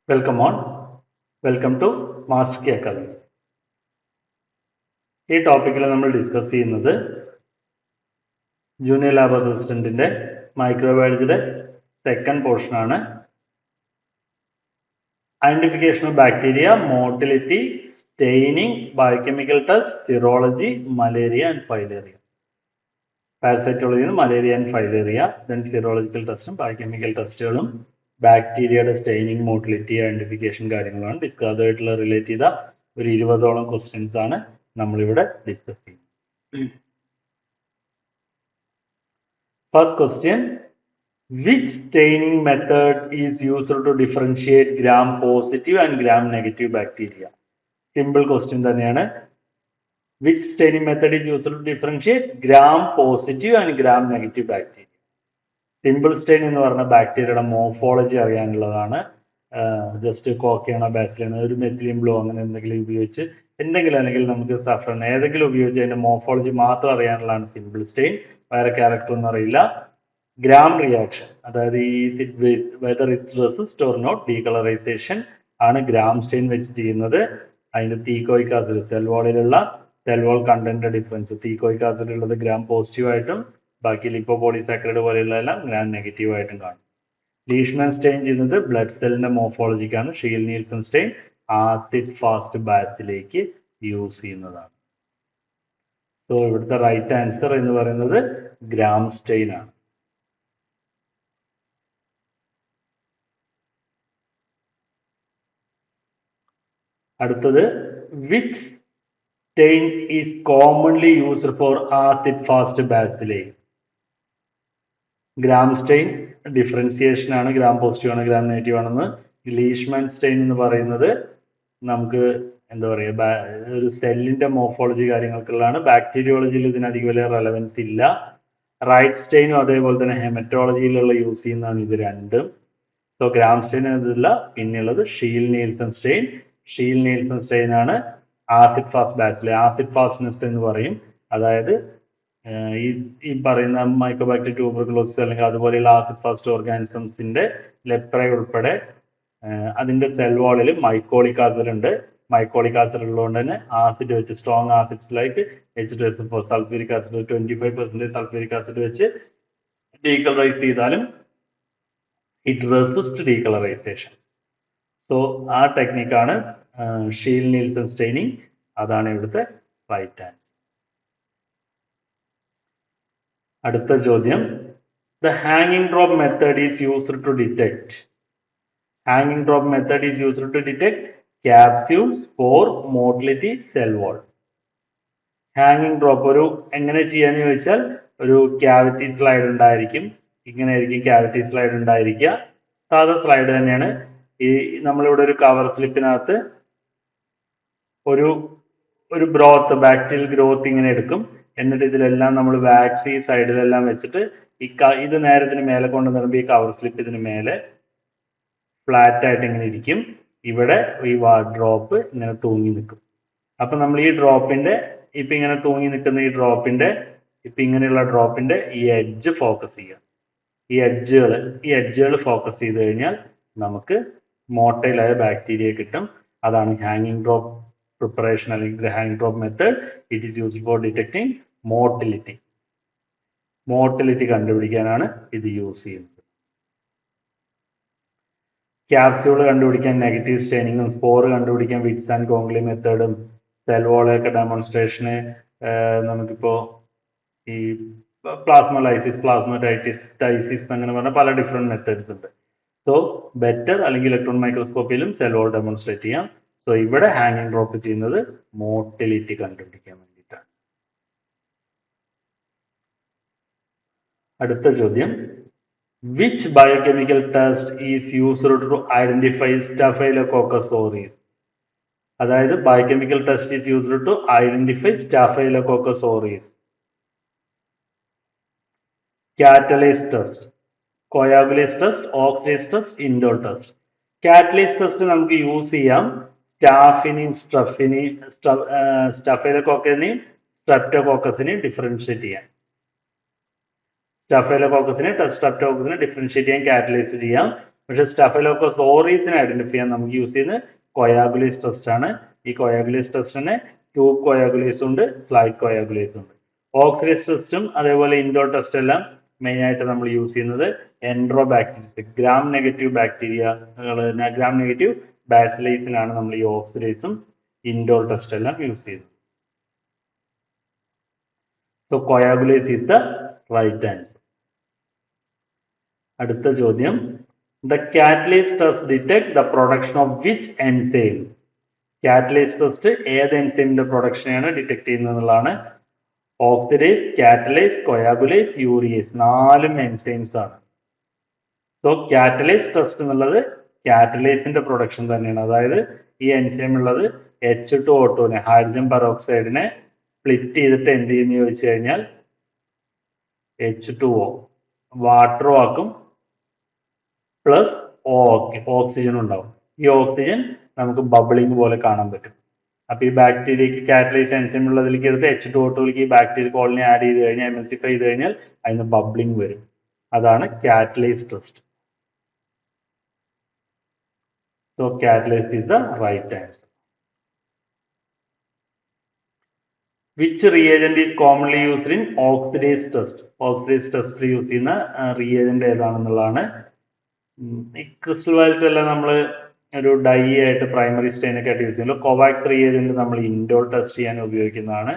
Welcome on welcome to master K academy. ഈ ടോപ്പിക്കിൽ നമ്മൾ ഡിസ്കസ് ചെയ്യുന്നത് ജൂനിയർ ലാബ് അസിസ്റ്റന്റിന്റെ മൈക്രോബയോളജിയുടെ സെക്കൻഡ് പോർഷനാണ്. Identification of bacteria, motility, staining, biochemical test, serology, malaria and filaria. പാരസൈറ്റോളജിയിൽ malaria and filaria, then serological ടെസ്റ്റും ബയോകെമിക്കൽ ടെസ്റ്റുകളും ബാക്ടീരിയയുടെ സ്റ്റെയിനിങ്, മോട്ടിലിറ്റി, ഐഡന്റിഫിക്കേഷൻ കാര്യങ്ങളാണ് ഡിസ്കസ്. അതുമായിട്ടുള്ള റിലേറ്റ് ചെയ്ത ഒരു 20ഓളം ക്വസ്റ്റ്യൻസ് ആണ് നമ്മളിവിടെ ഡിസ്കസ് ചെയ്യുന്നത്. First question, which staining method is used to differentiate gram positive and gram negative bacteria? Simple question തന്നെയാണ്. which staining method is used to differentiate gram positive and gram negative bacteria? Simple stain എന്ന് പറഞ്ഞ ബാക്ടീരിയയുടെ morphology അറിയാനുള്ളതാണ്. Just കോക്കയാണോ ബാസിലാണോ ഒരു methylene blue അങ്ങനെ എന്തെങ്കിലും ഉപയോഗിച്ച് എന്തെങ്കിലും, അല്ലെങ്കിൽ നമുക്ക് സഫ്രൺ ഏതെങ്കിലും ഉപയോഗിച്ച് അതിന്റെ മോർഫോളജി മാത്രം അറിയാനുള്ളതാണ് സിമ്പിൾ സ്റ്റെയിൻ. വേറെ ക്യാരക്ടർ ഒന്നും അറിയില്ല. ഗ്രാം റിയാക്ഷൻ, അതായത് whether it resist or not decolourisation ആണ് ഗ്രാം സ്റ്റെയിൻ വെച്ച് ചെയ്യുന്നത്. അതിന്റെ തീക്കോയിക് ആസിഡ്, സെൽ വാളിലുള്ള cell wall content difference, teichoic acid ഉള്ളത് ഗ്രാം പോസിറ്റീവ് ആയിട്ടും ബാക്കി ലിപ്പോപോളിസാക്കറൈഡ് പോലെയുള്ളതെല്ലാം ഗ്രാം നെഗറ്റീവ് ആയിട്ടും കാണും. ലീഷ്മാൻ സ്റ്റെയിൻ ചെയ്യുന്നത് ബ്ലഡ് സെല്ലിന്റെ മോർഫോളജിക്കാണ്. Ziehl Neelsen stain acid fast ബാസിലേക്ക് യൂസ് ചെയ്യുന്നതാണ്. സോ ഇവിടുത്തെ റൈറ്റ് ആൻസർ എന്ന് പറയുന്നത് ഗ്രാം സ്റ്റെയിൻ ആണ്. അടുത്തത്, which stain is commonly used for acid fast bacilli? Gram stain differentiation ആണ്, ഗ്രാം പോസിറ്റീവ് ആണ് ഗ്രാം നെഗറ്റീവ് ആണെന്ന്. ലീഷ്മാൻ സ്റ്റെയിൻ എന്ന് പറയുന്നത് നമുക്ക് എന്താ പറയുക, ഒരു സെല്ലിന്റെ മോർഫോളജി കാര്യങ്ങൾക്കുള്ളതാണ്. ബാക്ടീരിയോളജിയിൽ ഇതിനധികം വലിയ റെലവൻസ് ഇല്ല. റൈറ്റ് സ്റ്റെയിനും അതേപോലെ തന്നെ ഹെമറ്റോളജിയിലുള്ള യൂസ് ചെയ്യുന്നതാണ് ഇത് രണ്ടും. സോ ഗ്രാം സ്റ്റെയിൻ എന്നതില്ല. പിന്നെയുള്ളത് Ziehl Neelsen stain. Ziehl Neelsen stain ആണ് acid fast bacilli. Acid fastness എന്ന് പറയും. അതായത് ഈ പറയുന്ന മൈക്കോബാക്ടീരിയ ട്യൂബർകുലോസിസ് അല്ലെങ്കിൽ അതുപോലെയുള്ള ആസിഡ് ഫാസ്റ്റ് ഓർഗാനിസംസിന്റെ ലെപ്ര ഉൾപ്പെടെ അതിന്റെ സെൽ വാളിൽ മൈക്കോളിക് ആസിഡ് ഉണ്ട്. മൈക്കോളിക് ആസിഡ് ഉള്ളതുകൊണ്ട് തന്നെ ആസിഡ് വെച്ച് strong acids like H2SO4, sulphuric acid 25% sulphuric acid വെച്ച് ഡീകളറൈസ് ചെയ്താലും ഇറ്റ് റെസിസ്റ്റ് ഡീകളറൈസേഷൻ. സോ ആ ടെക്നിക്കാണ് ഷീൽ നീൽസൺ സ്റ്റെയിനിങ്. അതാണ് ഇവിടുത്തെ റൈറ്റ് ആൻസർ. അടുത്ത ചോദ്യം, ദ ഹാങ്ങിങ് drop method is used to detect. ഹാങ്ങിങ് drop method is used to detect capsule, spore, motility, cell wall. ഹാങ്ങിങ് ഡ്രോപ്പ് ഒരു എങ്ങനെ ചെയ്യാന്ന് ചോദിച്ചാൽ, ഒരു ക്യാവിറ്റി സ്ലൈഡ് ഉണ്ടായിരിക്കും. ഇങ്ങനെ ആയിരിക്കും ക്യാവിറ്റി സ്ലൈഡ് ഉണ്ടായിരിക്കുക. സാധാ സ്ലൈഡ് തന്നെയാണ്. ഈ നമ്മളിവിടെ ഒരു കവർ സ്ലിപ്പിനകത്ത് ഒരു ബ്രോത്ത്, ബാക്ടീരിയൽ ഗ്രോത്ത് ഇങ്ങനെ എടുക്കും. എന്നിട്ട് ഇതിലെല്ലാം നമ്മൾ വാക്സ് ഈ സൈഡിലെല്ലാം വെച്ചിട്ട് ഇത് നേരത്തിന് മേലെ കൊണ്ടുവന്നിടുമ്പോൾ ഈ കവർ സ്ലിപ്പ് ഇതിന് മേലെ ഫ്ലാറ്റ് ആയിട്ട് ഇങ്ങനെ ഇരിക്കും. ഇവിടെ ഈ ഡ്രോപ്പ് ഇങ്ങനെ തൂങ്ങി നിൽക്കും. അപ്പൊ നമ്മൾ ഈ ഡ്രോപ്പിന്റെ ഇപ്പൊ ഇങ്ങനെ തൂങ്ങി നിൽക്കുന്ന ഈ ഡ്രോപ്പിന്റെ ഇപ്പൊ ഇങ്ങനെയുള്ള ഡ്രോപ്പിന്റെ ഈ എഡ്ജ് ഫോക്കസ് ചെയ്യുക. ഈ എഡ്ജുകൾ ഫോക്കസ് ചെയ്ത് കഴിഞ്ഞാൽ നമുക്ക് മോട്ടൈലായ ബാക്ടീരിയ കിട്ടും. അതാണ് ഹാങ്ങിങ് ഡ്രോപ്പ് പ്രിപ്പറേഷൻ അല്ലെങ്കിൽ ഹാങ്ങിങ് drop method. It is used for detecting motility. Motility കണ്ടുപിടിക്കാനാണ് ഇത് യൂസ് ചെയ്യുന്നത്. ക്യാപ്സ്യൂൾ കണ്ടുപിടിക്കാൻ നെഗറ്റീവ് സ്റ്റെയിനിങ്ങും, സ്പോർ കണ്ടുപിടിക്കാൻ വിറ്റ്സ് ആൻഡ് കോംഗ്ലി മെത്തേഡും, സെൽ വാളൊക്കെ ഡെമോൺസ്ട്രേഷന് നമുക്കിപ്പോ ഈ പ്ലാസ്മോലൈസിസ്, പ്ലാസ്മോടൈസിസ് അങ്ങനെ പറഞ്ഞ പല ഡിഫറെന്റ് മെത്തേഡ്സ് ഉണ്ട്. സോ ബെറ്റർ അല്ലെങ്കിൽ ഇലക്ട്രോൺ മൈക്രോസ്കോപ്പിയിലും സെൽ വാൾ ഡെമോൺസ്ട്രേറ്റ് ചെയ്യാം. സോ ഇവിടെ ഹാങ്ങിങ് ഡ്രോപ്പ് ചെയ്യുന്നത് മോട്ടിലിറ്റി കണ്ടുപിടിക്കാൻ വേണ്ടിയിട്ടാണ്. അടുത്ത ചോദ്യം, which biochemical test is used to identify Staphylococcus aureus? അതായത് biochemical test is used to identify Staphylococcus aureus. Catalase test, coagulase test, oxidase test, indole test. Catalase test നമുക്ക് യൂസ് ചെയ്യാം സ്റ്റഫൈലോകോക്കസിനെയും സ്ട്രെപ്റ്റോകോക്കസിനെയും ഡിഫറൻഷിയേറ്റ് ചെയ്യാൻ. സ്റ്റഫൈലോകോക്കസിനെ ഡിഫറൻഷിയേറ്റ് ചെയ്യാൻ കാറ്റലൈസ് ചെയ്യാം. പക്ഷെ സ്റ്റഫിലോക്കോസ് ഓറീസിനെ identify ചെയ്യാൻ നമുക്ക് യൂസ് ചെയ്യുന്ന കൊയാഗുലേസ് ടെസ്റ്റ് ആണ്. ഈ കൊയാഗുലേസ് ടെസ്റ്റിന് ട്യൂബ് കൊയാഗുലേസ് ഉണ്ട്, സ്ലൈഡ് കൊയാഗുലേസ് ഉണ്ട്. ഓക്സിഡേസ് ടെസ്റ്റും അതേപോലെ ഇൻഡോർ ടെസ്റ്റ് എല്ലാം മെയിൻ ആയിട്ട് നമ്മൾ യൂസ് ചെയ്യുന്നത് enterobacteriaceae, Gram negative bacteria, Gram negative ബാസിലൈസിനാണ് നമ്മൾ ഈ ഓക്സിഡേസും ഇൻഡോർ ടെസ്റ്റ് എല്ലാം യൂസ് ചെയ്യുന്നത്. So coagulase is the right answer. അടുത്ത ചോദ്യം, the catalase test detect the production of which enzyme? Catalase test ഏത് എൻസൈമിന്റെ പ്രൊഡക്ഷനെയാണ് ഡിറ്റക്ട് ചെയ്യുന്നത് എന്നുള്ളതാണ്. Oxidase, catalase, coagulase, urease, 4 enzymes ആണ്. സോ കാറ്റലൈസ് ടെസ്റ്റ് എന്നുള്ളത് കാറ്റലൈസിന്റെ പ്രൊഡക്ഷൻ തന്നെയാണ്. അതായത് ഈ എൻസൈം ഉള്ളത് H2O2 ഹൈഡ്രജൻ പെറോക്സൈഡിനെ സ്പ്ലിറ്റ് ചെയ്തിട്ട് എന്ത് ചെയ്യുന്നു ചോദിച്ചു കഴിഞ്ഞാൽ H2O വാട്ടറും ആക്കും, പ്ലസ് ഓക്സിജൻ ഉണ്ടാവും. ഈ ഓക്സിജൻ നമുക്ക് ബബിളിംഗ് പോലെ കാണാൻ പറ്റും. അപ്പൊ ഈ ബാക്ടീരിയക്ക് കാറ്റലൈസ് എൻസൈം ഉള്ളതിലേക്ക് എടുത്ത് H2O2ലേക്ക് ഈ ബാക്ടീരിയ കോളനി ആഡ് ചെയ്ത് കഴിഞ്ഞാൽ, എംഎൽസിഫൈ ചെയ്ത് കഴിഞ്ഞാൽ അതിന് ബബ്ലിംഗ് വരും. അതാണ് catalase test. So catalase is the right answer. Which reagent is commonly used in oxidase test? Oxidase ടെസ്റ്റിൽ യൂസ് ചെയ്യുന്ന റിയേജന്റ് ഏതാണെന്നുള്ളതാണ്. ഈ ക്രിസ്റ്റൽ വയലറ്റ് എല്ലാം നമ്മൾ ഒരു ഡൈ ആയിട്ട് പ്രൈമറി സ്റ്റെയിൻ ഒക്കെ ആയിട്ട് യൂസ് ചെയ്യുന്നത്. കോവാക്സ് റിയേജന്റ് നമ്മൾ ഇൻഡോർ ടെസ്റ്റ് ചെയ്യാൻ ഉപയോഗിക്കുന്നതാണ്.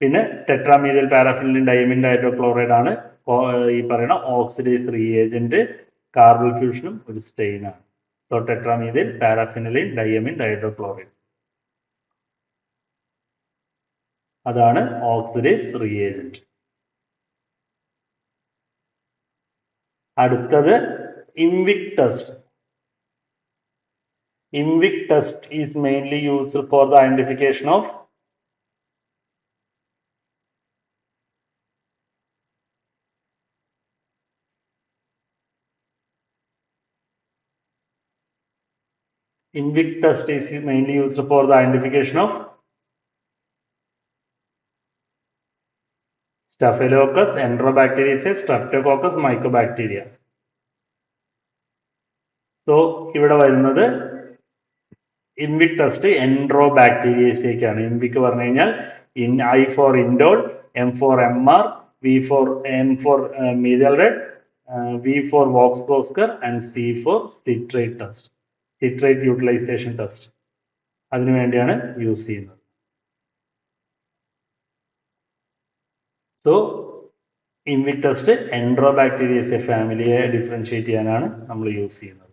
പിന്നെ ടെട്രാമീഥൈൽ പാരാഫിനിലിൻ ഡയമീൻ ഹൈഡ്രോക്ലോറൈഡ് ആണ് ഈ പറയുന്ന ഓക്സിഡേസ് റിയേജന്റ്. കാർബൺ ഫ്യൂഷനും ഒരു സ്റ്റെയിൻ ആണ്. സോ ടെട്രാമീഥൈൽ പാരാഫിനിലിൻ ഡയമീൻ ഹൈഡ്രോക്ലോറൈഡ്, അതാണ് ഓക്സിഡേസ് റിയേജന്റ്. അടുത്തത് ഇൻവിക് test. ഇൻവിക് test is mainly used for the identification of Staphylococcus, Enterobacteriaceae, Streptococcus, Mycobacteria. So ഇവിടെ വരുന്നത് ഇൻവിക് ടെസ്റ്റ് എൻട്രോബാക്ടീരിയസിലേക്കാണ്. ഇൻവിക് പറഞ്ഞു കഴിഞ്ഞാൽ I for Indole, M for MR, M for medial red, V for Vox-Prosker and C for citrate test. Citrate utilization test. അതിനു വേണ്ടിയാണ് use ചെയ്യുന്നത്. So ഇൻവിക് test എൻട്രോബാക്ടീരിയസിയെ ഫാമിലിയെ differentiate ചെയ്യാനാണ് നമ്മൾ യൂസ് ചെയ്യുന്നത്.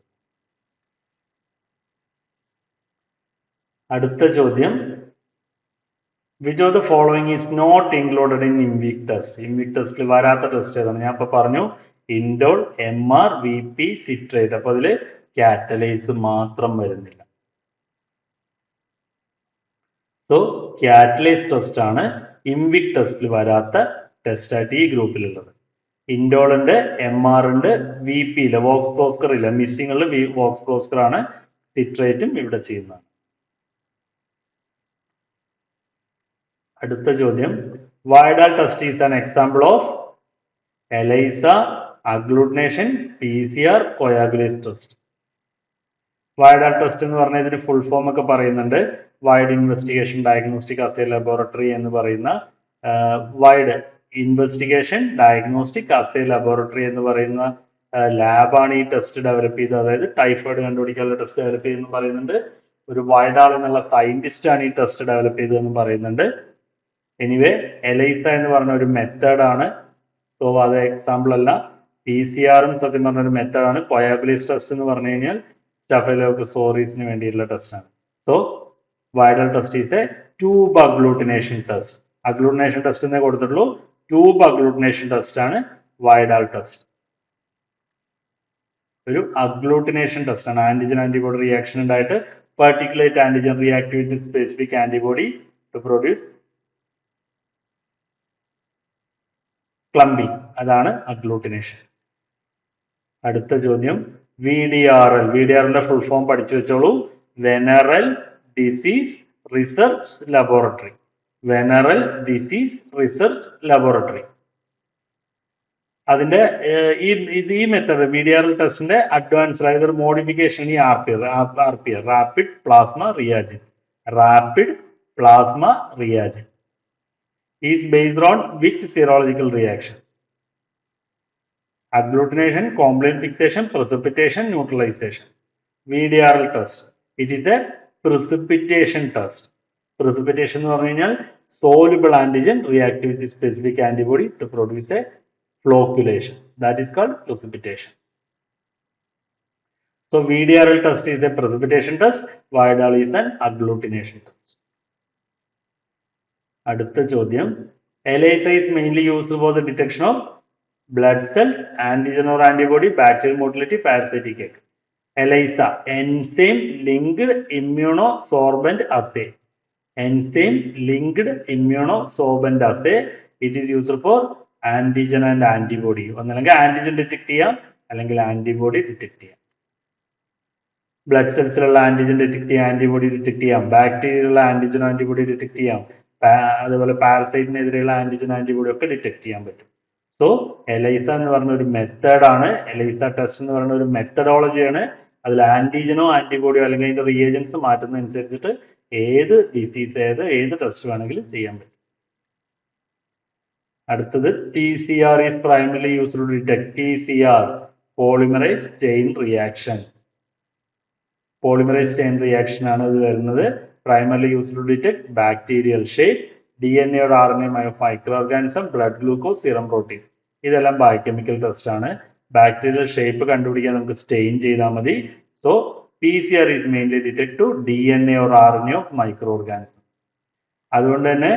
അടുത്ത ചോദ്യം, which of the following is not included in IMViC test? IMViC ടെസ്റ്റിൽ വരാത്ത ടെസ്റ്റ് ഏതാണ്? ഞാൻ ഇപ്പൊ പറഞ്ഞു ഇൻഡോൾ, MR, VP, സിട്രേറ്റ്. അപ്പൊ അതില് കാറ്റലൈസ് മാത്രം വരുന്നില്ല. സോ കാറ്റലൈസ് ടെസ്റ്റ് ആണ് ഇൻവിക് ടെസ്റ്റിൽ വരാത്ത ടെസ്റ്റ് ആയിട്ട് ഈ ഗ്രൂപ്പിലുള്ളത്. ഇൻഡോൾ ഉണ്ട്, MR ഉണ്ട്, VP ഇല്ല, Vox-Prosker ഇല്ല. മിസ്സിംഗ് ഉള്ള Vox-Prosker ആണ്. സിട്രേറ്റും ഇവിടെ ചെയ്യുന്നതാണ്. അടുത്ത ചോദ്യം, വൈഡാൽ test is an example of ELISA, agglutination, PCR, coagulase test. വൈഡാൽ test എന്ന് പറഞ്ഞാൽ ഇതിന് ഫുൾ ഫോം ഒക്കെ പറയുന്നുണ്ട്. വൈഡ് ഇൻവെസ്റ്റിഗേഷൻ ഡയഗ്നോസ്റ്റിക് അസേ ലബോറട്ടറി എന്ന് പറയുന്ന വൈഡ് ഇൻവെസ്റ്റിഗേഷൻ ഡയഗ്നോസ്റ്റിക് അസേ ലബോറട്ടറി എന്ന് പറയുന്ന ലാബാണ് ഈ ടെസ്റ്റ് ഡെവലപ്പ് ചെയ്തത്. അതായത് ടൈഫോയിഡ് കണ്ടുപിടിക്കാനുള്ള ടെസ്റ്റ് ഡെവലപ്പ് ചെയ്തെന്ന് പറയുന്നുണ്ട്. ഒരു വൈഡാൾ എന്നുള്ള സയന്റിസ്റ്റ് ആണ് ഈ ടെസ്റ്റ് ഡെവലപ്പ് ചെയ്തതെന്ന് പറയുന്നുണ്ട്. എനിവേ എലൈസ എന്ന് പറഞ്ഞ ഒരു മെത്തേഡ് ആണ്. സോ അത് എക്സാമ്പിൾ അല്ല. PCR സത്യം പറഞ്ഞ ഒരു മെത്തേഡ് ആണ്. കൊയാഗുലേസ് ടെസ്റ്റ് എന്ന് പറഞ്ഞു കഴിഞ്ഞാൽ സ്റ്റഫൈലോക്കസ് ഓറീസിന് വേണ്ടിയിട്ടുള്ള ടെസ്റ്റ് ആണ്. So Widal test is A tube agglutination test. Agglutination test എന്നേ കൊടുത്തിട്ടുള്ളൂ. ട്യൂബ് അഗ്ലൂട്ടിനേഷൻ ടെസ്റ്റ് ആണ് വൈഡൽ ടെസ്റ്റ്. ഒരു അഗ്ലൂട്ടിനേഷൻ ടെസ്റ്റ് ആണ്. ആന്റിജൻ ആന്റിബോഡി റിയാക്ഷൻ ഉണ്ടായിട്ട് particulate antigen react with specific antibody to produce clumping. അതാണ് അഗ്ലൂട്ടിനേഷൻ. അടുത്ത ചോദ്യം, VDRL. VDRLന്റെ ഫുൾ ഫോം പഠിച്ചു വെച്ചോളൂ. Venereal disease research laboratory. Venereal disease research laboratory. അതിന്റെ ഈ മെത്തേഡ് VDRL ടെസ്റ്റിന്റെ അഡ്വാൻസ്ഡ് ആയത് ഒരു മോഡിഫിക്കേഷൻ ഈ RPR rapid plasma reagin is based on which serological reaction? Agglutination, complement fixation, precipitation, neutralization. VDRL test. It is a precipitation test. Precipitation എന്ന് പറഞ്ഞു കഴിഞ്ഞാൽ soluble antigen react with a specific antibody to produce a flocculation. That is called precipitation. So VDRL test is a precipitation test. VDRL is an agglutination test. അടുത്ത ചോദ്യം ELISA is mainly used for the detection of blood cells, antigen or antibody, bacterial motility, parasitic egg. ELISA, enzyme linked immunosorbent assay. Enzyme linked immunosorbent assay. It is used for antigen and antibody. ഒന്നല്ലെങ്കിൽ antigen detect ചെയ്യാം അല്ലെങ്കിൽ antibody detect ചെയ്യാം. Blood സെൽസിലുള്ള antigen detect ചെയ്യാം, antibody detect ചെയ്യാം, ബാക്ടീരിയയിലുള്ള antigen antibody detect ചെയ്യാം, അതുപോലെ പാരസൈറ്റിനെതിരെയുള്ള antigen antibody ഒക്കെ detect ചെയ്യാൻ പറ്റും. സോ ELISA എന്ന് പറഞ്ഞ ഒരു മെത്തേഡാണ്. ELISA ടെസ്റ്റ് എന്ന് പറയുന്ന ഒരു മെത്തഡോളജിയാണ്. അതിൽ ആന്റിജനോ ആന്റിബോഡിയോ അല്ലെങ്കിൽ അതിന്റെ റിയേജൻസ് മാറ്റുന്നതനുസരിച്ചിട്ട് ഏത് ഡിസീസ് ഏത് ടെസ്റ്റ് വേണമെങ്കിലും ചെയ്യാൻ പറ്റും. അടുത്തത് PCR is primarily used to detect PCR polymerase chain reaction. Polymerase chain reaction ആണ് ഇത് വരുന്നത്. Primarily used to detect bacterial shape, DNA or RNA of microorganism, blood glucose, serum protein. ഇതെല്ലാം ബയോകെമിക്കൽ ടെസ്റ്റ് ആണ്. Bacterial shape കണ്ടുപിടിക്കാൻ നമുക്ക് stain ചെയ്താൽ മതി. So PCR is mainly detect to DNA or RNA of microorganism. അതുകൊണ്ട് തന്നെ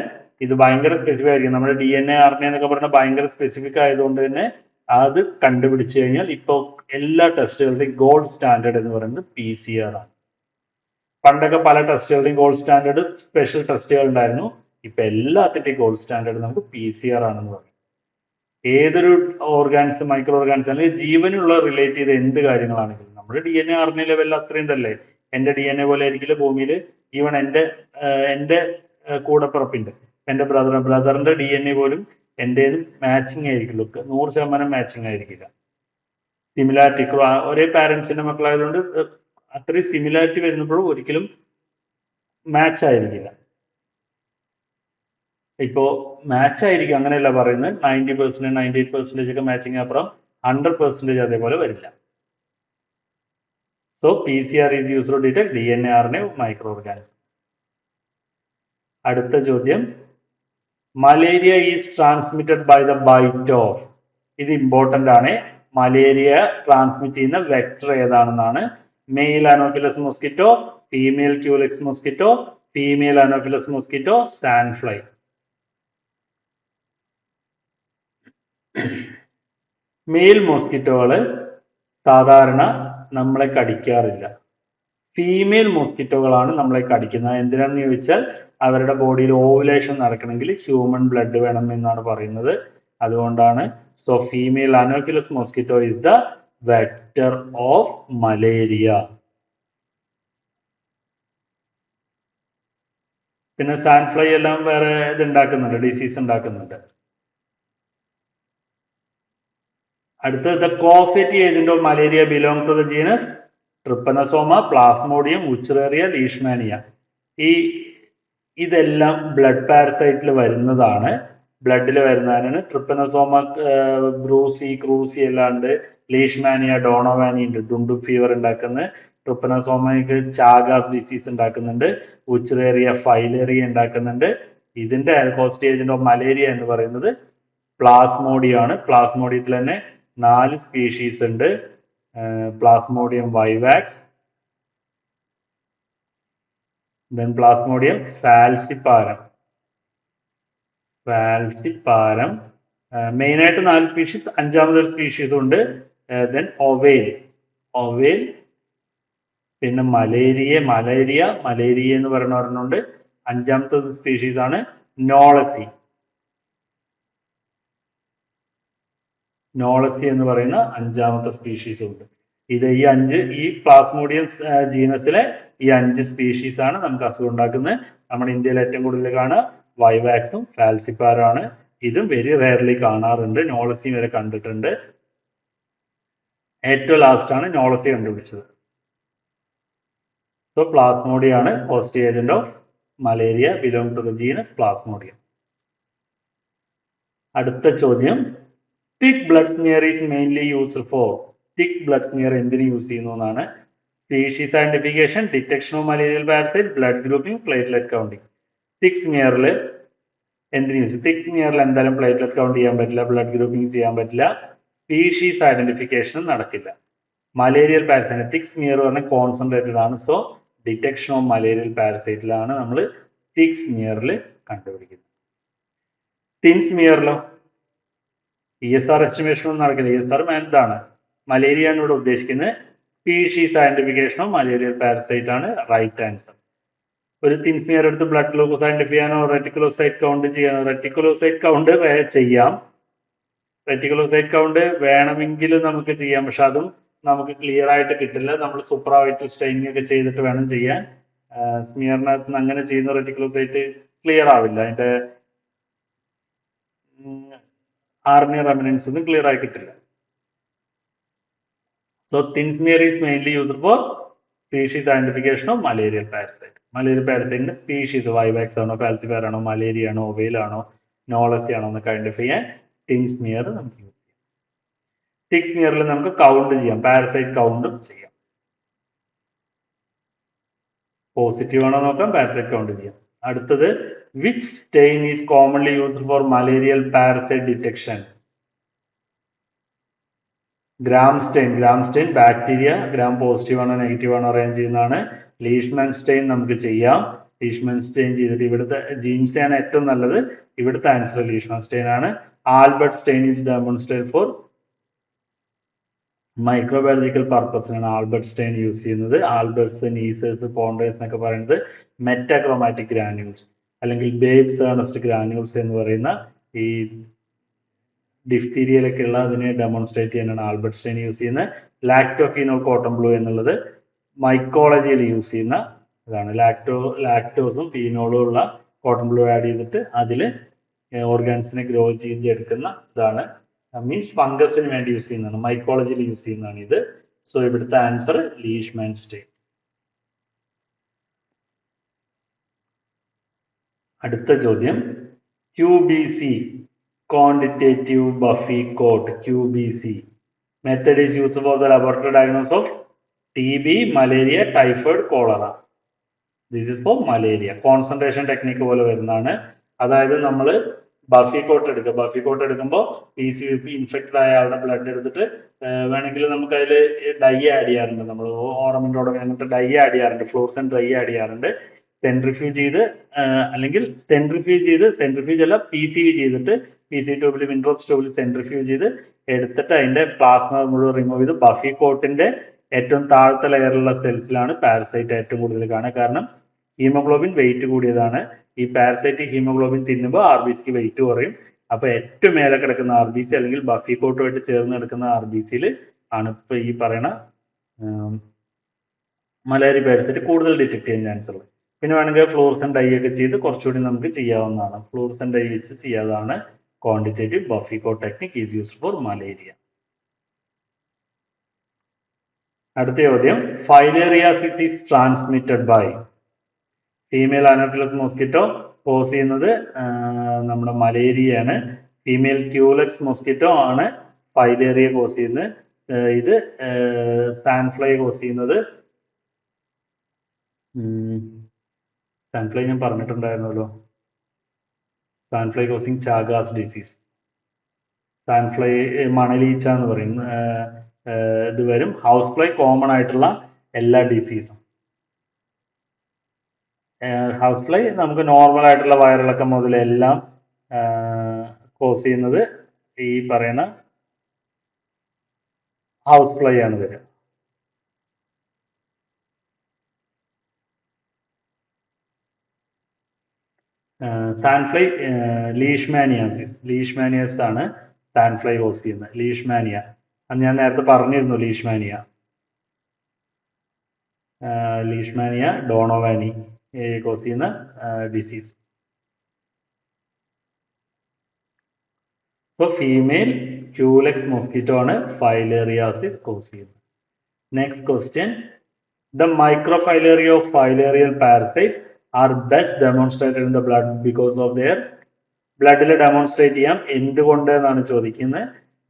ഇത് ഭയങ്കര സ്പെസിഫിക് ആയിരിക്കും. നമ്മുടെ DNA RNA എന്നൊക്കെ പറഞ്ഞാൽ ഭയങ്കര സ്പെസിഫിക് ആയതുകൊണ്ട് തന്നെ അത് കണ്ടുപിടിച്ചു കഴിഞ്ഞാൽ ഇപ്പോൾ എല്ലാ ടെസ്റ്റുകളുടെയും ഗോൾഡ് സ്റ്റാൻഡേർഡ് എന്ന് പറയുന്നത് PCR ആണ്. പണ്ടൊക്കെ പല ടെസ്റ്റുകളുടെയും ഗോൾഡ് സ്റ്റാൻഡേർഡ് സ്പെഷ്യൽ ടെസ്റ്റുകൾ ഉണ്ടായിരുന്നു. ഇപ്പൊ എല്ലാത്തിന്റെയും ഗോൾഡ് സ്റ്റാൻഡേർഡ് നമുക്ക് PCR ആണെന്ന് പറയും. ഏതൊരു ഓർഗാനിസം, മൈക്രോ ഓർഗാനിസം അല്ലെങ്കിൽ ജീവനുള്ള റിലേറ്റ് ചെയ്ത എന്ത് കാര്യങ്ങളാണെങ്കിലും നമ്മുടെ DNA RNA ലെവലിൽ അത്രയും തന്നെ. എന്റെ DNA പോലെ ആയിരിക്കില്ല ഭൂമിയിൽ. ഈവൻ എന്റെ കൂടപ്പിറപ്പിന്റെ എന്റെ ബ്രദറിന്റെ DNA പോലും എന്റേതും മാച്ചിങ് ആയിരിക്കുള്ളൂ. 100% മാച്ചിങ് ആയിരിക്കില്ല. സിമിലാരിറ്റി ഒരേ പാരന്റ്സിന്റെ മക്കളായതുകൊണ്ട് അത്രയും സിമിലാരിറ്റി വരുന്നപ്പോഴും ഒരിക്കലും മാച്ച് ആയിരിക്കില്ല. ഇപ്പോ മാച്ച് ആയിരിക്കും അങ്ങനെയല്ല പറയുന്നത്. 90%, 98% ഒക്കെ മാച്ചിങ് അപ്പുറം 100% അതേപോലെ വരില്ല. So PCR is used to detect DNA RNA microorganism. അടുത്ത ചോദ്യം, malaria is transmitted by the bite of. ഇത് ഇമ്പോർട്ടന്റ് ആണ്. മലേറിയ ട്രാൻസ്മിറ്റ് ചെയ്യുന്ന വെക്ടർ ഏതാണെന്നാണ്. Male anopheles mosquito, female culex mosquito, female anopheles mosquito, sand fly. Male മോസ്കിറ്റോകള് സാധാരണ നമ്മളെ കടിക്കാറില്ല. Female മോസ്കിറ്റോകളാണ് നമ്മളെ കടിക്കുന്നത്. എന്തിനാണെന്ന് ചോദിച്ചാൽ അവരുടെ ബോഡിയിൽ ഓവുലേഷൻ നടക്കണമെങ്കിൽ ഹ്യൂമൻ ബ്ലഡ് വേണം എന്നാണ് പറയുന്നത്. അതുകൊണ്ടാണ്. So female anopheles mosquito is the vector of malaria. പിന്നെ സാൻഡ് ഫ്ലൈ എല്ലാം വേറെ ഇത് ഉണ്ടാക്കുന്നുണ്ട്, ഡിസീസ് ഉണ്ടാക്കുന്നുണ്ട്. അടുത്തത്, the causative agent of malaria belong to the genus trypanosoma, plasmodium, wuchereria, leishmania. ഇതെല്ലാം ബ്ലഡ് പാരസൈറ്റിൽ വരുന്നതാണ്. ബ്ലഡിൽ വരുന്നതാണ്. ട്രിപ്പനസോമ ബ്രൂസി, ക്രൂസി അല്ലാണ്ട് ലീഷ്മാനിയ, ഡോണോവാനി ഉണ്ട്, ഡുണ്ടു ഫീവർ ഉണ്ടാക്കുന്നത്. ട്രിപ്പനസോമയ്ക്ക് ചാഗാസ് ഡിസീസ് ഉണ്ടാക്കുന്നുണ്ട്. ഉച്ചറേറിയ, ഫൈലേറിയ ഉണ്ടാക്കുന്നുണ്ട്. ഇതിന്റെ കോസ്റ്റ് ഏജന്റ് ഓഫ് മലേറിയ എന്ന് പറയുന്നത് പ്ലാസ്മോഡിയം ആണ്. പ്ലാസ്മോഡിയത്തിൽ തന്നെ 4 സ്പീഷീസ് ഉണ്ട്. Plasmodium vivax, then Plasmodium falciparum. Main ആയിട്ട് 4 സ്പീഷീസ്. 5ാമതൊരു സ്പീഷീസ് ഉണ്ട്. then ഒവേൽ, പിന്നെ മലേറിയ എന്ന് പറയുന്ന ഒരെണ്ണമുണ്ട്. 5ാമത്തെ സ്പീഷീസ് ആണ് നോളസി എന്ന് പറയുന്ന 5ാമത്തെ സ്പീഷീസ് ഉണ്ട്. ഇത് ഈ പ്ലാസ്മോഡിയം ജീനസിലെ ഈ 5 സ്പീഷീസ് ആണ് നമുക്ക് അസുഖം ഉണ്ടാക്കുന്നത്. നമ്മുടെ ഇന്ത്യയിൽ ഏറ്റവും കൂടുതൽ കാണുക വൈവാക്സും ഫാൽസിപ്പാരും ആണ്. ഇതും വെരി റെയർലി കാണാറുണ്ട്. നോളസി വരെ കണ്ടിട്ടുണ്ട്. ഏറ്റവും ലാസ്റ്റാണ് നോളസി കണ്ടുപിടിച്ചത്. സോ പ്ലാസ്മോഡിയം ആണ് positive agent of malaria, belong to the genus plasmodium. അടുത്ത ചോദ്യം, thick blood smear is mainly used for. Thick blood smear എന്തിന് യൂസ് ചെയ്യുന്നു എന്നാണ്. Species identification, detection of malarial parasite, blood grouping, platelet counting. Thick സ്മിയറിൽ എന്തിന് use? Thick സ്മിയറിൽ എന്തായാലും platelet count ചെയ്യാൻ പറ്റില്ല, ബ്ലഡ് ഗ്രൂപ്പിംഗ് ചെയ്യാൻ പറ്റില്ല, സ്പീഷീസ് ഐഡന്റിഫിക്കേഷനും നടക്കില്ല. മലേറിയൽ പാരസൈറ്റ് തിക് സ്മിയർ പറഞ്ഞാൽ കോൺസെൻട്രേറ്റഡ് ആണ്. സോ ഡിറ്റക്ഷൻ ഓഫ് മലേറിയൽ പാരസൈറ്റിലാണ് നമ്മൾ തിക് സ്മിയറിൽ കണ്ടുപിടിക്കുന്നത്. തിൻ സ്മിയറിലോ ESR എസ്റ്റിമേഷൻ ഒന്നും നടക്കില്ല. ESR എന്താണ്? മലേറിയ ആണ് ഇവിടെ ഉദ്ദേശിക്കുന്നത്. Species identification of malarial parasite ആണ് റൈറ്റ് ആൻസർ. ഒരു തിൻ സ്മിയർ എടുത്ത് ബ്ലഡ് ഗ്ലൂക്കോസ് ഐഡന്റിഫൈ ചെയ്യാനോ റെറ്റിക്കുലോസൈറ്റ് കൗണ്ട് ചെയ്യാനോ, റെറ്റിക്കുലോസൈറ്റ് കൗണ്ട് ചെയ്യാം. റെറ്റിക്കുലോസൈറ്റ് കൗണ്ട് വേണമെങ്കിൽ നമുക്ക് ചെയ്യാം, പക്ഷെ അതും നമുക്ക് ക്ലിയർ ആയിട്ട് കിട്ടില്ല. നമ്മൾ സൂപ്പർവൈറ്റൽ സ്റ്റെയിനിങ് ഒക്കെ ചെയ്തിട്ട് വേണം ചെയ്യാൻ. സ്മിയറിനകത്ത് നിന്ന് അങ്ങനെ ചെയ്യുന്ന റെറ്റിക്കുലോസൈറ്റ് ക്ലിയർ ആവില്ല. അതിന്റെ RNA റെമിനൻസ് ഒന്നും ക്ലിയർ ആയി കിട്ടില്ല. So thin smear is mainly used for species identification of malarial parasite. Malarial പാരസൈറ്റിന്റെ സ്പീഷീസ് വൈവാക്സ് ആണോ, ഫാൽസിഫയർ ആണോ, മലേറിയ ആണോ, ഒവേൽ ആണോ, നോളസി ആണോ എന്നൊക്കെ ഐഡന്റിഫൈ ചെയ്യാൻ തിൻ സ്മിയർ നമുക്ക് യൂസ് ചെയ്യാം. തിക് സ്മിയറിൽ നമുക്ക് കൗണ്ട് ചെയ്യാം, പാരസൈറ്റ് കൗണ്ടും ചെയ്യാം. പോസിറ്റീവ് ആണോ നോക്കാം, പാരസൈറ്റ് കൗണ്ട് ചെയ്യാം. അടുത്തത്, which stain is commonly used for malarial parasite detection? Gram stain bacteria, gram positive ആണോ നെഗറ്റീവ് ആണോ അറിയാൻ ചെയ്യുന്നതാണ്. ലീഷ്മാൻ സ്റ്റെയിൻ നമുക്ക് ചെയ്യാം. ലീഷ്മാൻ സ്റ്റെയിൻ ചെയ്തിട്ട് ഇവിടുത്തെ ജീൻസ് ആണ് ഏറ്റവും നല്ലത്. ഇവിടുത്തെ ആൻസർ ലീഷ്മാൻ സ്റ്റെയിൻ ആണ്. Albert stain is demonstrate for microbiological പർപ്പസിനാണ് ആൽബർട്ട് സ്റ്റെയിൻ യൂസ് ചെയ്യുന്നത്. ആൽബർട്ട്സ്, നീസേഴ്സ്, പോണ്ടേഴ്സ് എന്നൊക്കെ പറയുന്നത് മെറ്റാക്രോമാറ്റിക് ഗ്രാന്യൂൾസ് അല്ലെങ്കിൽ ബേബ്സ് ഏർണസ്റ്റ് ഗ്രാന്യൂൾസ് എന്ന് പറയുന്ന ഈ ഡിഫ്തീരിയയിലൊക്കെ ഉള്ള അതിനെ ഡെമോൺസ്ട്രേറ്റ് ചെയ്യാനാണ് ആൽബർട്ട് സ്റ്റെയിൻ യൂസ് ചെയ്യുന്നത്. ലാക്ടോഫിനോൾ കോട്ടൺ ബ്ലൂ എന്നുള്ളത് മൈക്കോളജിയിൽ യൂസ് ചെയ്യുന്ന ഇതാണ്. ലാക്ടോസും ഫീനോളും ഉള്ള കോട്ടൺ ബ്ലൂ ആഡ് ചെയ്തിട്ട് അതിൽ ഓർഗാൻസിനെ ഗ്രോ ചെയ്തെടുക്കുന്ന ഇതാണ്. മീൻസ് ഫംഗസിന് വേണ്ടി യൂസ് ചെയ്യുന്നതാണ്, മൈക്കോളജിയിൽ യൂസ് ചെയ്യുന്നതാണ് ഇത്. സോ ഇവിടുത്തെ ആൻസർ ലീഷ്മാൻ സ്റ്റെയിൻ. അടുത്ത ചോദ്യം, QBC quantitative Buffy coat, QBC method is used for the laboratory diagnosis of TB, malaria, typhoid, cholera. This is for malaria. Concentration technique പോലെ വരുന്നതാണ്. അതായത് നമ്മൾ ബഫി കോട്ട് എടുക്കുക. ബഫി കോട്ട് എടുക്കുമ്പോൾ PCVP infected ആയ ആളുടെ ബ്ലഡ് എടുത്തിട്ട് വേണമെങ്കിൽ നമുക്ക് അതിൽ ഡൈ ആഡ് ചെയ്യാറുണ്ട്. നമ്മൾ ഓറമിൻ്റെ അങ്ങനത്തെ ഡൈ ആഡ് ചെയ്യാറുണ്ട്, ഫ്ലൂറസെന്റ് ഡൈ ആഡ് ചെയ്യാറുണ്ട്. സെൻട്രിഫ്യൂജ് ചെയ്ത് അല്ലെങ്കിൽ സെൻട്രിഫ്യൂജ് അല്ല PCV ചെയ്തിട്ട് PCV ട്യൂബിൽ വിൻഡ്രോപ്സ് ട്യൂബിൽ സെൻട്രിഫ്യൂജ് ചെയ്ത് എടുത്തിട്ട് അതിന്റെ പ്ലാസ്മ മുഴുവൻ റിമൂവ് ചെയ്ത് ബഫി കോട്ടിന്റെ ഏറ്റവും താഴത്തെ ലെയറിലുള്ള സെൽസിലാണ് പാരസൈറ്റ് ഏറ്റവും കൂടുതൽ കാണുക. കാരണം ഹീമോഗ്ലോബിൻ വെയിറ്റ് കൂടിയതാണ്. ഈ പാരസൈറ്റ് ഹീമോഗ്ലോബിൻ തിന്നുമ്പോൾ RBCക്ക് വെയിറ്റ് കുറയും. അപ്പൊ ഏറ്റവും മേലെ കിടക്കുന്ന RBC അല്ലെങ്കിൽ ബഫി കോട്ടുമായിട്ട് ചേർന്ന് കിടക്കുന്ന RBCയിൽ ആണ് ഇപ്പൊ ഈ പറയുന്ന മലേറിയ പാരസൈറ്റ് കൂടുതൽ ഡിറ്റക്ട് ചെയ്യാൻ ചാൻസ് ഉള്ളത്. പിന്നെ വേണമെങ്കിൽ ഫ്ലൂറസെന്റ് ഡൈ ഒക്കെ ചെയ്ത് കുറച്ചുകൂടി നമുക്ക് ചെയ്യാവുന്നതാണ്. ഫ്ലൂറസെന്റ് ഡൈ വെച്ച് ചെയ്യാവുന്നതാണ്. Quantitative Buffy coat technique is used for malaria. അടുത്ത ചോദ്യം, filariasis is transmitted by. Female anopheles mosquito cause ചെയ്യുന്നത് നമ്മുടെ മലേറിയയാണ്. ഫീമെയിൽ ക്യൂലെക്സ് മോസ്കിറ്റോ ആണ് ഫൈലേറിയ കോസ് ചെയ്യുന്നത്. ഇത് സാൻഫ്ലൈ കോസ് ചെയ്യുന്നത്, സാൻഫ്ലൈ ഞാൻ പറഞ്ഞിട്ടുണ്ടായിരുന്നല്ലോ, sandfly causing Chagas disease. Sandfly മണലീച്ച എന്ന് പറയും. ഇത് വരും. ഹൗസ് ഫ്ലൈ കോമൺ ആയിട്ടുള്ള എല്ലാ ഡിസീസും. ഹൗസ് ഫ്ലൈ നമുക്ക് നോർമൽ ആയിട്ടുള്ള വയറിളക്കം മുതലെല്ലാം കോസ് ചെയ്യുന്നത് ഈ പറയുന്ന ഹൗസ് ഫ്ലൈ ആണ് വരിക. സാൻഫ്ലൈ ലീഷ്മാനിയാസ് ആണ് സാൻഫ്ലൈ കോസ് ചെയ്യുന്നത്. ലീഷ്മാനിയ അത് ഞാൻ നേരത്തെ പറഞ്ഞിരുന്നു. ലീഷ്മാനിയ ഡോണോവാനി കോസ് ചെയ്യുന്ന disease. So female culex mosquito ആണ് ഫൈലേറിയാസിസ് കോസ് ചെയ്യുന്നത്. Next question, the microfilaria of filarial parasite are best demonstrated in the blood because of their ബ്ലഡിൽ ഡെമോൺസ്ട്രേറ്റ് ചെയ്യാം എന്തുകൊണ്ട് എന്നാണ് ചോദിക്കുന്നത്.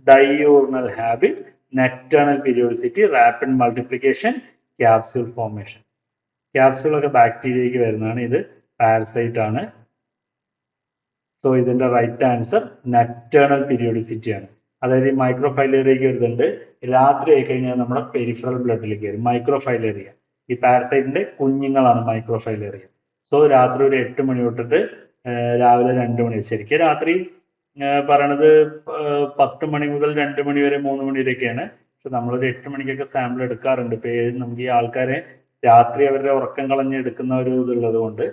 Diurnal habit, nocturnal periodicity, rapid multiplication, capsule formation. Capsule ഒക്കെ ബാക്ടീരിയയ്ക്ക് വരുന്നതാണ്, ഇത് പാരസൈറ്റ് ആണ്. സോ ഇതിന്റെ റൈറ്റ് ആൻസർ നെക്ടേണൽ പീരിയോഡിസിറ്റി ആണ്. അതായത് ഈ മൈക്രോഫൈലേറിയയ്ക്ക് വരുന്നുണ്ട്, രാത്രി ആയി കഴിഞ്ഞാൽ നമ്മുടെ പെരിഫറൽ ബ്ലഡിലേക്ക് വരും മൈക്രോഫൈലേറിയ. ഈ പാരസൈറ്റിന്റെ കുഞ്ഞുങ്ങളാണ് മൈക്രോഫൈലേറിയ. സോ രാത്രി ഒരു 8 മണി തൊട്ടിട്ട് രാവിലെ 2 മണി, ശരിക്കും രാത്രി പറയണത് 10 മണി മുതൽ 2 മണി വരെ 3 മണി വരെയൊക്കെയാണ്. പക്ഷെ നമ്മളൊരു 8 മണിക്കൊക്കെ സാമ്പിൾ എടുക്കാറുണ്ട്. ഇപ്പൊ നമുക്ക് ഈ ആൾക്കാരെ രാത്രി അവരുടെ ഉറക്കം കളഞ്ഞ് എടുക്കുന്ന ഒരു ഇതുള്ളത് കൊണ്ട്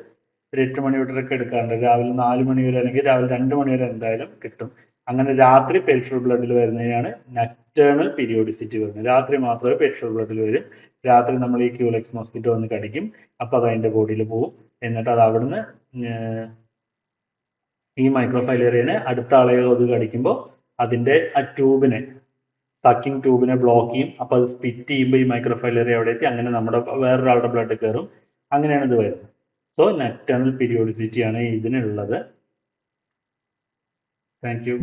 ഒരു 8 മണി തൊട്ടൊക്കെ എടുക്കാറുണ്ട്. രാവിലെ 4 മണി വരെ അല്ലെങ്കിൽ രാവിലെ 2 മണി വരെ എന്തായാലും കിട്ടും. അങ്ങനെ രാത്രി പെരിഫറൽ ബ്ലഡിൽ വരുന്നതിനാണ് നക്ടേണൽ പീരിയോഡിസിറ്റി വരുന്നത്. രാത്രി മാത്രമേ പെരിഫറൽ ബ്ലഡിൽ വരും. രാത്രി നമ്മൾ ഈ ക്യൂലെക്സ് മോസ്കിറ്റോ വന്ന് കടിക്കും, അപ്പൊ അത് അതിന്റെ ബോഡിയിൽ പോകും. എന്നിട്ട് അത് അവിടുന്ന് ഈ മൈക്രോഫൈലേറിയനെ അടുത്ത ആളെ അത് കടിക്കുമ്പോൾ അതിന്റെ ആ ട്യൂബിനെ, സക്കിംഗ് ട്യൂബിനെ ബ്ലോക്ക് ചെയ്യും. അപ്പൊ അത് സ്പിറ്റ് ചെയ്യുമ്പോൾ ഈ മൈക്രോഫൈലേറിയ അവിടെ എത്തി അങ്ങനെ നമ്മുടെ വേറൊരാളുടെ ബ്ലഡ് കയറും. അങ്ങനെയാണ് ഇത് വരുന്നത്. സോ നക്ടേണൽ പീരിയോഡിസിറ്റി ആണ് ഇതിനുള്ളത്. Thank U.